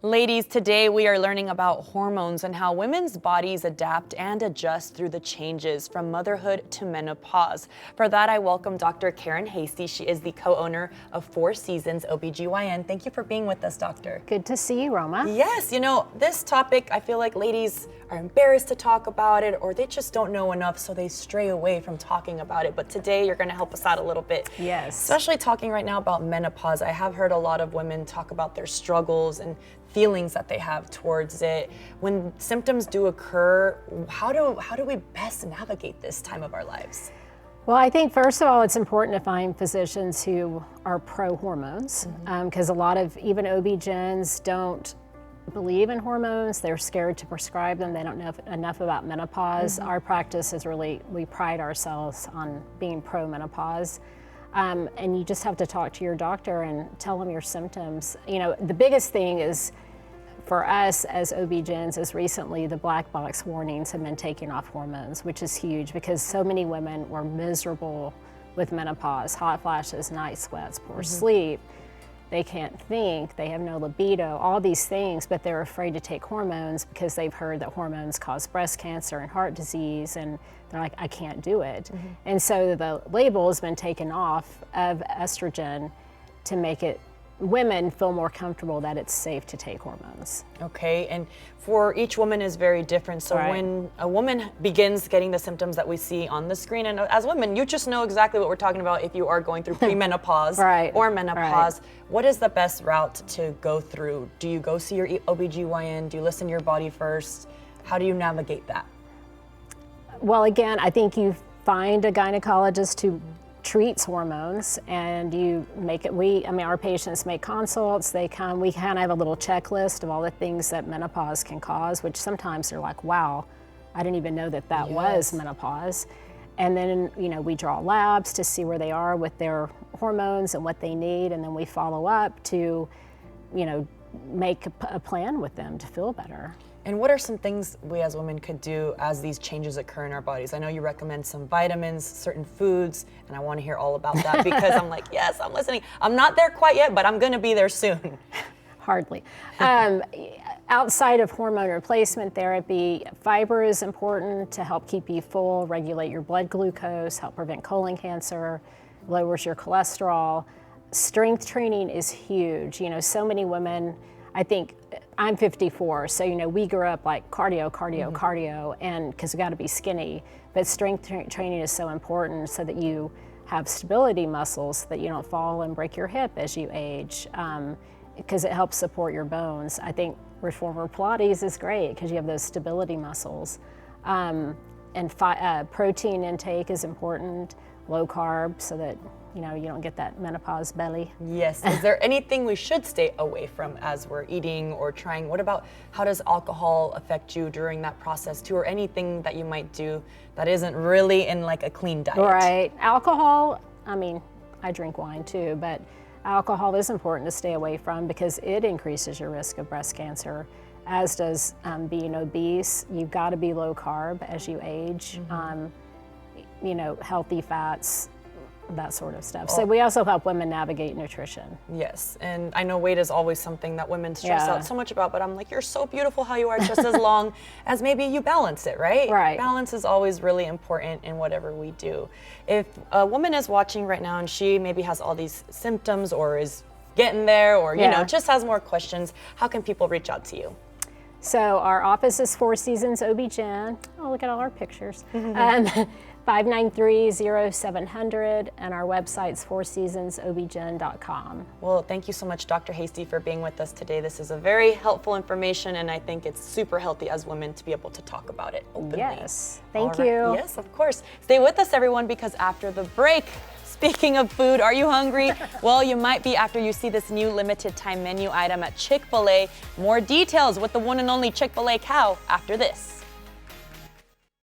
Ladies, today we are learning about hormones and how women's bodies adapt and adjust through the changes from motherhood to menopause. For that, I welcome Dr. Karen Hasty. She is the co-owner of 4 Seasons OBGYN. Thank you for being with us, doctor. Good to see you, Roma. Yes, you know, this topic, I feel like ladies are embarrassed to talk about it, or they just don't know enough, so they stray away from talking about it. But today you're going to help us out a little bit. Yes. Especially talking right now about menopause. I have heard a lot of women talk about their struggles and feelings that they have towards it. When symptoms do occur, how do we best navigate this time of our lives? Well, I think first of all, it's important to find physicians who are pro-hormones, because a lot of even OB-GYNs don't believe in hormones. They're scared to prescribe them. They don't know enough about menopause. Our practice is really, we pride ourselves on being pro-menopause. And you just have to talk to your doctor and tell them your symptoms. You know, the biggest thing is for us as OB-GYNs is recently the black box warnings have been taken off hormones, which is huge because so many women were miserable with menopause, hot flashes, night sweats, poor sleep. They can't think, they have no libido, all these things, but they're afraid to take hormones because they've heard that hormones cause breast cancer and heart disease, and they're like, I can't do it. And so the label has been taken off of estrogen to make it women feel more comfortable that it's safe to take hormones. Okay, and for each woman is very different. So when a woman begins getting the symptoms that we see on the screen, and as women, you just know exactly what we're talking about if you are going through premenopause or menopause. What is the best route to go through? Do you go see your OBGYN? Do you listen to your body first? How do you navigate that? Well, again, I think you find a gynecologist who treats hormones, and you make it, our patients make consults, they come, we kind of have a little checklist of all the things that menopause can cause, which sometimes they're like, wow, I didn't even know that was menopause. And then, you know, we draw labs to see where they are with their hormones and what they need, and then we follow up to, you know, make a plan with them to feel better. And what are some things we as women could do as these changes occur in our bodies? I know you recommend some vitamins, certain foods, and I want to hear all about that because I'm like, yes, I'm listening. I'm not there quite yet, but I'm going to be there soon. Hardly. Outside of hormone replacement therapy, fiber is important to help keep you full, regulate your blood glucose, help prevent colon cancer, lowers your cholesterol. Strength training is huge. You know, so many women, I think, I'm 54, so you know, we grew up like cardio, and because we got to be skinny, but strength training is so important so that you have stability muscles, so that you don't fall and break your hip as you age, because it helps support your bones. I think reformer Pilates is great because you have those stability muscles. And protein intake is important, low carb, so that you know, you don't get that menopause belly. Yes. Is there anything we should stay away from as we're eating or trying? What about how does alcohol affect you during that process too, or anything that you might do that isn't really in like a clean diet? Right. Alcohol, I mean, I drink wine too, but alcohol is important to stay away from because it increases your risk of breast cancer, as does being obese. You've got to be low carb as you age, you know, healthy fats, that sort of stuff. So we also help women navigate nutrition. Yes, and I know weight is always something that women stress out so much about, but I'm like, you're so beautiful how you are, just as long as maybe you balance it, right? Right. Balance is always really important in whatever we do. If a woman is watching right now and she maybe has all these symptoms or is getting there or, you know, just has more questions, how can people reach out to you? So our office is 4 Seasons OB-GYN. Oh, look at all our pictures. 593-0700, and our website's 4seasonsobgyn.com. Well, thank you so much, Dr. Hasty, for being with us today. This is a very helpful information, and I think it's super healthy as women to be able to talk about it openly. Yes, thank you. Yes, of course. Stay with us, everyone, because after the break, speaking of food, are you hungry? Well, you might be after you see this new limited time menu item at Chick-fil-A. More details with the one and only Chick-fil-A cow after this.